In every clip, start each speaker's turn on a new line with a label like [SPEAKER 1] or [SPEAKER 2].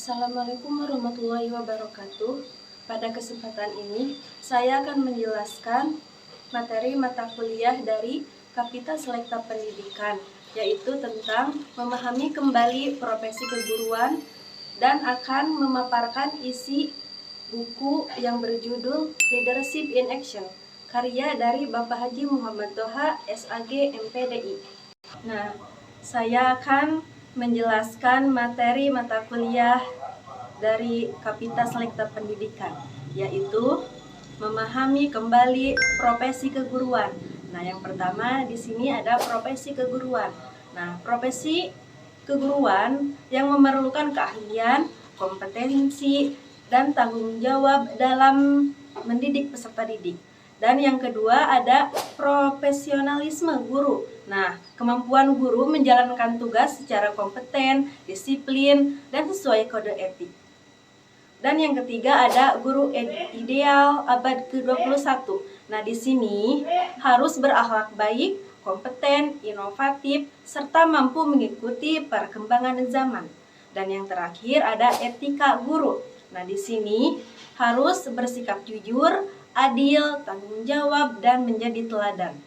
[SPEAKER 1] Assalamualaikum warahmatullahi wabarakatuh. Pada kesempatan ini, saya akan menjelaskan materi mata kuliah dari Kapita Selekta Pendidikan, yaitu tentang memahami kembali profesi keguruan dan akan memaparkan isi buku yang berjudul Leadership in Action, karya dari Bapak Haji Muhammad Toha, SAG, MPDI. Nah, saya akan menjelaskan materi mata kuliah dari Kapita Selekta Pendidikan, yaitu memahami kembali profesi keguruan. Nah, yang pertama di sini ada profesi keguruan. Nah, profesi keguruan yang memerlukan keahlian, kompetensi, dan tanggung jawab dalam mendidik peserta didik. Dan yang kedua ada profesionalisme guru. Nah, kemampuan guru menjalankan tugas secara kompeten, disiplin, dan sesuai kode etik. Dan yang ketiga ada guru ideal abad ke-21. Nah, di sini harus berakhlak baik, kompeten, inovatif, serta mampu mengikuti perkembangan zaman. Dan yang terakhir ada etika guru. Nah, di sini harus bersikap jujur, adil, tanggung jawab, dan menjadi teladan.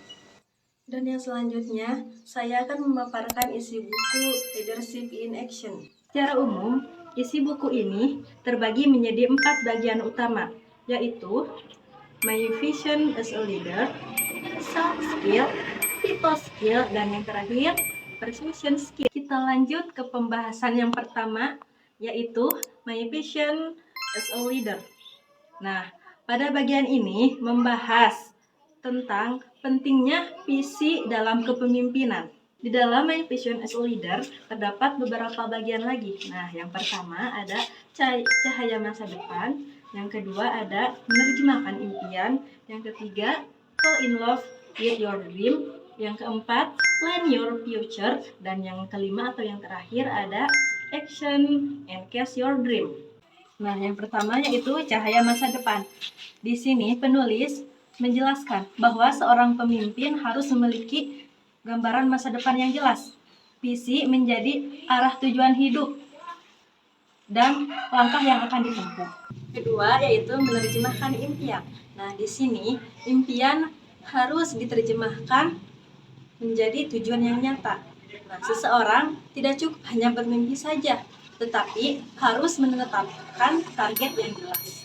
[SPEAKER 1] Dan yang selanjutnya, saya akan memaparkan isi buku Leadership in Action. Secara umum, isi buku ini terbagi menjadi 4 bagian utama, yaitu My Vision as a Leader, Soft Skill, People Skill, dan yang terakhir Persuasion Skill. Kita lanjut ke pembahasan yang pertama, yaitu My Vision as a Leader. Nah, pada bagian ini membahas tentang pentingnya visi dalam kepemimpinan. Di dalam My Vision as a Leader terdapat beberapa bagian lagi. Nah, yang pertama ada cahaya masa depan, yang kedua ada menerjemahkan impian, yang ketiga fall in love with your dream, yang keempat plan your future, dan yang kelima atau yang terakhir ada action and catch your dream. Nah, yang pertama yaitu cahaya masa depan. Di sini penulis menjelaskan bahwa seorang pemimpin harus memiliki gambaran masa depan yang jelas. Visi menjadi arah tujuan hidup dan langkah yang akan ditempuh. Kedua yaitu menerjemahkan impian. Nah, di sini impian harus diterjemahkan menjadi tujuan yang nyata. Nah, seseorang tidak cukup hanya bermimpi saja, tetapi harus menetapkan target yang jelas.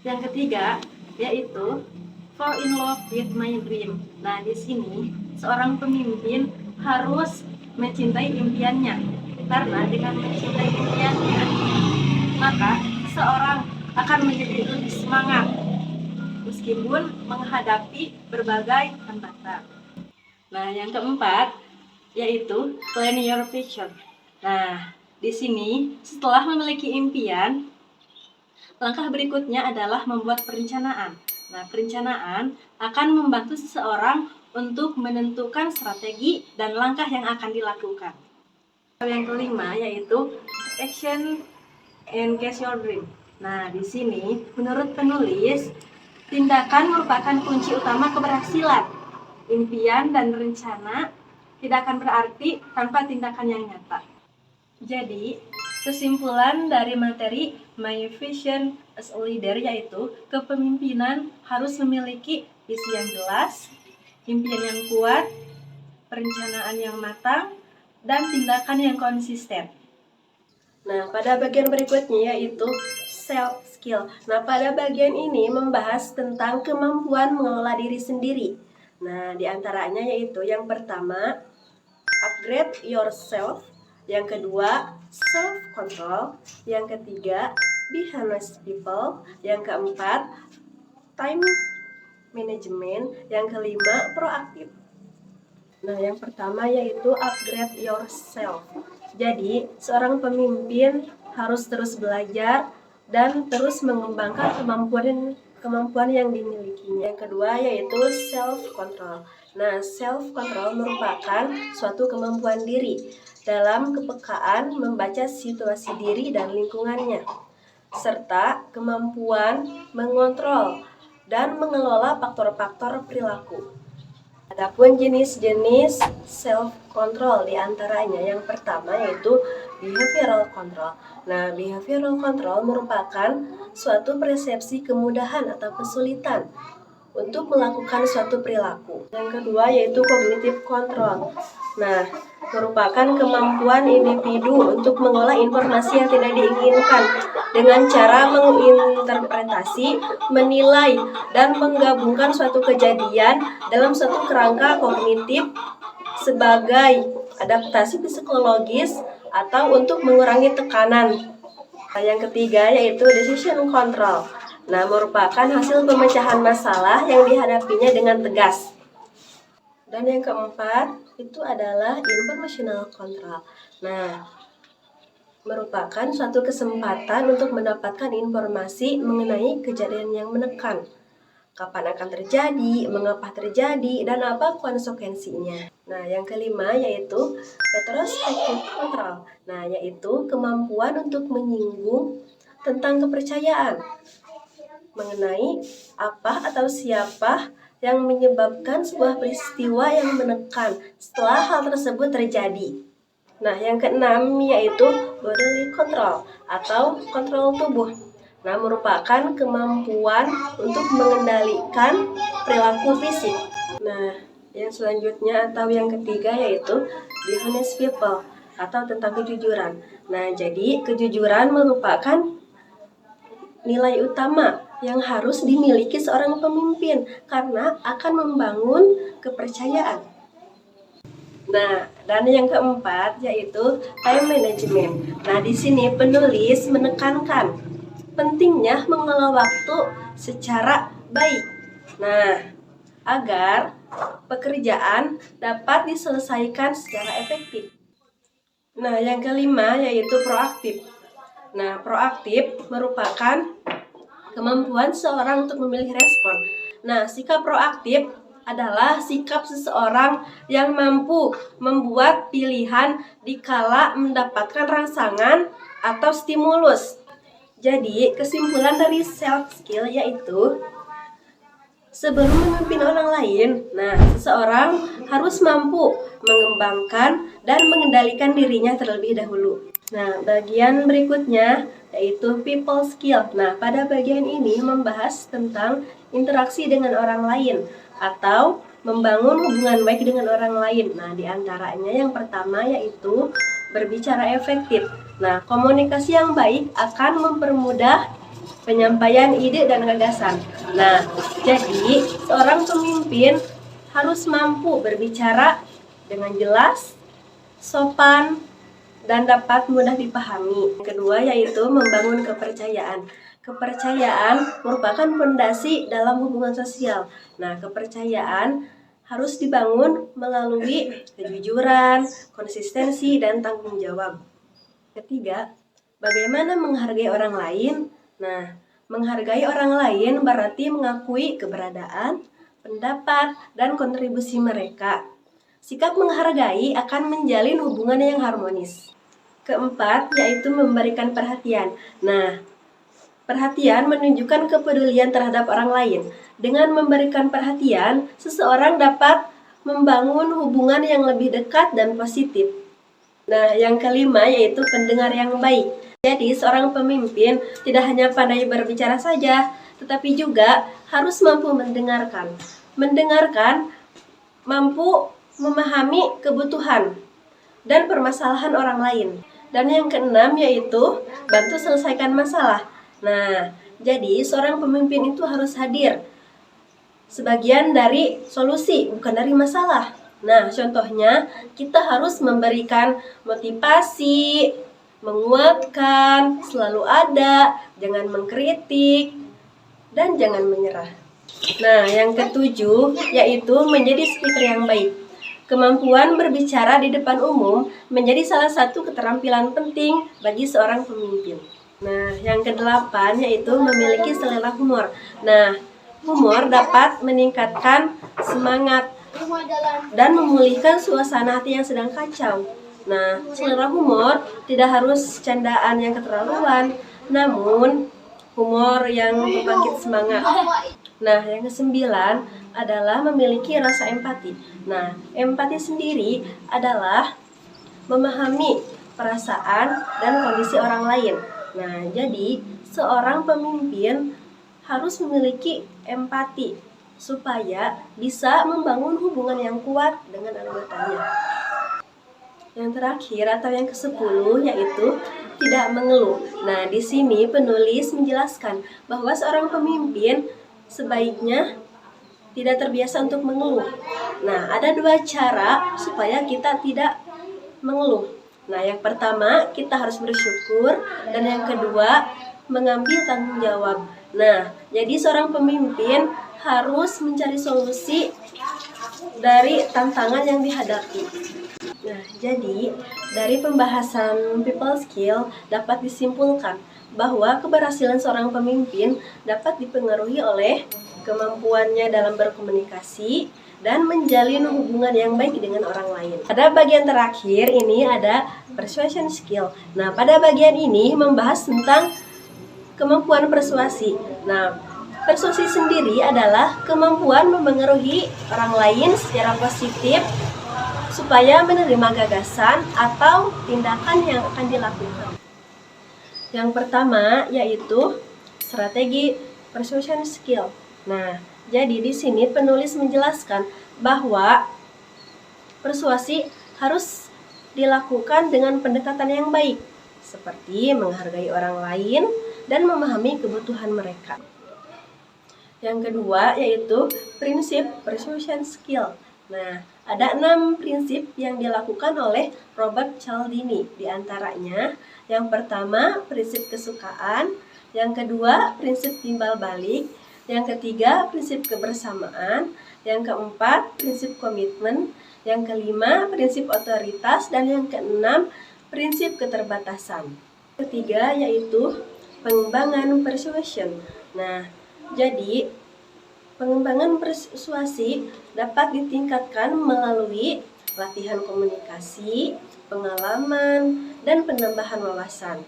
[SPEAKER 1] Yang ketiga yaitu fall in love with my dream. Nah, di sini seorang pemimpin harus mencintai impiannya, karena dengan mencintai impiannya maka seorang akan menjadi lebih semangat meskipun menghadapi berbagai hambatan. Nah, yang keempat yaitu plan your future. Nah, di sini setelah memiliki impian, langkah berikutnya adalah membuat perencanaan. Nah, perencanaan akan membantu seseorang untuk menentukan strategi dan langkah yang akan dilakukan. Yang kelima yaitu action and catch your dream. Nah, di sini menurut penulis, tindakan merupakan kunci utama keberhasilan. Impian dan rencana tidak akan berarti tanpa tindakan yang nyata. Jadi, kesimpulan dari materi My Vision as a Leader yaitu kepemimpinan harus memiliki visi yang jelas, impian yang kuat, perencanaan yang matang, dan tindakan yang konsisten. Nah, pada bagian berikutnya yaitu self skill. Nah, pada bagian ini membahas tentang kemampuan mengelola diri sendiri. Nah, diantaranya yaitu yang pertama, upgrade yourself. Yang kedua, self-control. Yang ketiga, be honest people. Yang keempat, time management. Yang kelima, proaktif. Nah, yang pertama yaitu upgrade yourself. Jadi, seorang pemimpin harus terus belajar dan terus mengembangkan kemampuan yang dimilikinya. Yang kedua yaitu self-control. Nah, self-control merupakan suatu kemampuan diri dalam kepekaan membaca situasi diri dan lingkungannya, serta kemampuan mengontrol dan mengelola faktor-faktor perilaku. Adapun jenis-jenis self-control diantaranya yang pertama yaitu behavioral control. Nah, behavioral control merupakan suatu persepsi kemudahan atau kesulitan untuk melakukan suatu perilaku. Yang kedua yaitu cognitive control. Nah, merupakan kemampuan individu untuk mengolah informasi yang tidak diinginkan dengan cara menginterpretasi, menilai, dan menggabungkan suatu kejadian dalam suatu kerangka kognitif sebagai adaptasi psikologis atau untuk mengurangi tekanan. Nah, yang ketiga yaitu decision control. Nah, merupakan hasil pemecahan masalah yang dihadapinya dengan tegas. Dan yang keempat itu adalah informational control. Nah, merupakan suatu kesempatan untuk mendapatkan informasi mengenai kejadian yang menekan. Kapan akan terjadi, mengapa terjadi, dan apa konsekuensinya. Nah, yang kelima yaitu retrospective control. Nah, yaitu kemampuan untuk menyinggung tentang kepercayaan mengenai apa atau siapa yang menyebabkan sebuah peristiwa yang menekan setelah hal tersebut terjadi. Nah, yang keenam yaitu bodily control atau kontrol tubuh. Nah, merupakan kemampuan untuk mengendalikan perilaku fisik. Nah, yang selanjutnya atau yang ketiga yaitu be honest people atau tentang kejujuran. Nah, jadi kejujuran merupakan nilai utama yang harus dimiliki seorang pemimpin karena akan membangun kepercayaan. Nah, dan yang keempat yaitu time management. Nah, di sini penulis menekankan pentingnya mengelola waktu secara baik. Nah, agar pekerjaan dapat diselesaikan secara efektif. Nah, yang kelima yaitu proaktif. Nah, proaktif merupakan kemampuan seorang untuk memilih respon. Nah, sikap proaktif adalah sikap seseorang yang mampu membuat pilihan dikala mendapatkan rangsangan atau stimulus. Jadi, kesimpulan dari self skill yaitu sebelum memimpin orang lain, nah, seseorang harus mampu mengembangkan dan mengendalikan dirinya terlebih dahulu. Nah, bagian berikutnya yaitu people skill. Nah, pada bagian ini membahas tentang interaksi dengan orang lain atau membangun hubungan baik dengan orang lain. Nah, diantaranya yang pertama yaitu berbicara efektif. Nah, komunikasi yang baik akan mempermudah penyampaian ide dan gagasan. Nah, jadi seorang pemimpin harus mampu berbicara dengan jelas, sopan, dan dapat mudah dipahami. Yang kedua yaitu membangun kepercayaan. Kepercayaan merupakan fondasi dalam hubungan sosial. Nah, kepercayaan harus dibangun melalui kejujuran, konsistensi, dan tanggung jawab. Ketiga, bagaimana menghargai orang lain? Nah, menghargai orang lain berarti mengakui keberadaan, pendapat, dan kontribusi mereka. Sikap menghargai akan menjalin hubungan yang harmonis. Keempat, yaitu memberikan perhatian. Nah, perhatian menunjukkan kepedulian terhadap orang lain. Dengan memberikan perhatian, seseorang dapat membangun hubungan yang lebih dekat dan positif. Nah, yang kelima yaitu pendengar yang baik. Jadi, seorang pemimpin tidak hanya pandai berbicara saja, tetapi juga harus mampu mendengarkan. Mendengarkan mampu memahami kebutuhan dan permasalahan orang lain. Dan yang keenam yaitu bantu selesaikan masalah. Nah, jadi seorang pemimpin itu harus hadir sebagian dari solusi, bukan dari masalah. Nah, contohnya kita harus memberikan motivasi, menguatkan, selalu ada, jangan mengkritik, dan jangan menyerah. Nah, yang ketujuh yaitu menjadi speaker yang baik. Kemampuan berbicara di depan umum menjadi salah satu keterampilan penting bagi seorang pemimpin. Nah, yang kedelapan yaitu memiliki selera humor. Nah, humor dapat meningkatkan semangat dan memulihkan suasana hati yang sedang kacau. Nah, selera humor tidak harus candaan yang keterlaluan, namun humor yang membangkit semangat. Nah, yang kesembilan adalah memiliki rasa empati. Nah, empati sendiri adalah memahami perasaan, dan kondisi orang lain. Nah, jadi seorang pemimpin harus memiliki empati supaya bisa membangun hubungan yang kuat dengan anggotanya. Yang terakhir atau yang ke-10 yaitu tidak mengeluh. Nah, di sini penulis menjelaskan bahwa seorang pemimpin sebaiknya tidak terbiasa untuk mengeluh. Nah, ada 2 cara supaya kita tidak mengeluh. Nah, yang pertama kita harus bersyukur, dan yang kedua mengambil tanggung jawab. Nah, jadi seorang pemimpin harus mencari solusi dari tantangan yang dihadapi. Nah, jadi dari pembahasan people skill dapat disimpulkan bahwa keberhasilan seorang pemimpin dapat dipengaruhi oleh kemampuannya dalam berkomunikasi dan menjalin hubungan yang baik dengan orang lain. Pada bagian terakhir ini ada persuasion skill. Nah, pada bagian ini membahas tentang kemampuan persuasi. Nah, persuasi sendiri adalah kemampuan memengaruhi orang lain secara positif supaya menerima gagasan atau tindakan yang akan dilakukan. Yang pertama yaitu strategi persuasion skill. Nah, jadi di sini penulis menjelaskan bahwa persuasi harus dilakukan dengan pendekatan yang baik, seperti menghargai orang lain dan memahami kebutuhan mereka. Yang kedua yaitu prinsip persuasion skill. Nah, ada 6 prinsip yang dilakukan oleh Robert Cialdini. Di antaranya, yang pertama prinsip kesukaan, yang kedua prinsip timbal balik, yang ketiga prinsip kebersamaan, yang keempat prinsip komitmen, yang kelima prinsip otoritas, dan yang keenam prinsip keterbatasan. Ketiga yaitu pengembangan persuasion. Nah, jadi pengembangan persuasi dapat ditingkatkan melalui latihan komunikasi, pengalaman, dan penambahan wawasan.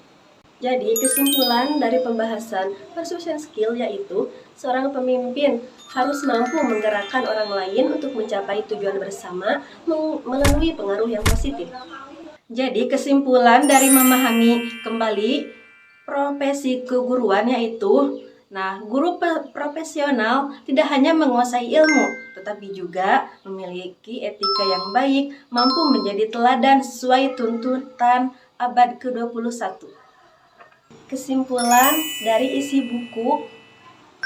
[SPEAKER 1] Jadi, kesimpulan dari pembahasan persuasion skill yaitu seorang pemimpin harus mampu menggerakkan orang lain untuk mencapai tujuan bersama melalui pengaruh yang positif. Jadi, kesimpulan dari memahami kembali profesi keguruan yaitu guru profesional tidak hanya menguasai ilmu, tetapi juga memiliki etika yang baik, mampu menjadi teladan sesuai tuntutan abad ke-21. Kesimpulan dari isi buku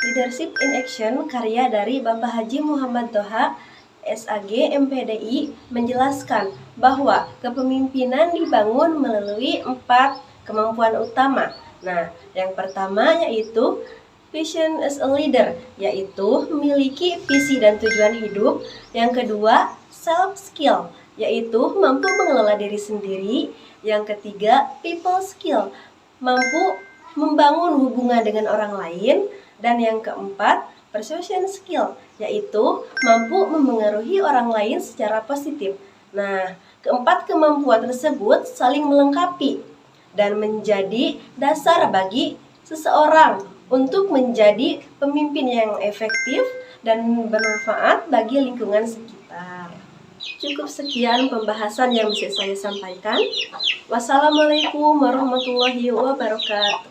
[SPEAKER 1] Leadership in Action karya dari Bapak Haji Muhammad Toha, SAG MPDI, menjelaskan bahwa kepemimpinan dibangun melalui 4 kemampuan utama. Nah, yang pertama yaitu vision as a leader, yaitu memiliki visi dan tujuan hidup. Yang kedua, self skill, yaitu mampu mengelola diri sendiri. Yang ketiga, people skill, mampu membangun hubungan dengan orang lain. Dan yang keempat, persuasion skill, yaitu mampu memengaruhi orang lain secara positif. Nah, keempat kemampuan tersebut saling melengkapi dan menjadi dasar bagi seseorang untuk menjadi pemimpin yang efektif dan bermanfaat bagi lingkungan sekitar. Cukup sekian pembahasan yang bisa saya sampaikan. Wassalamualaikum warahmatullahi wabarakatuh.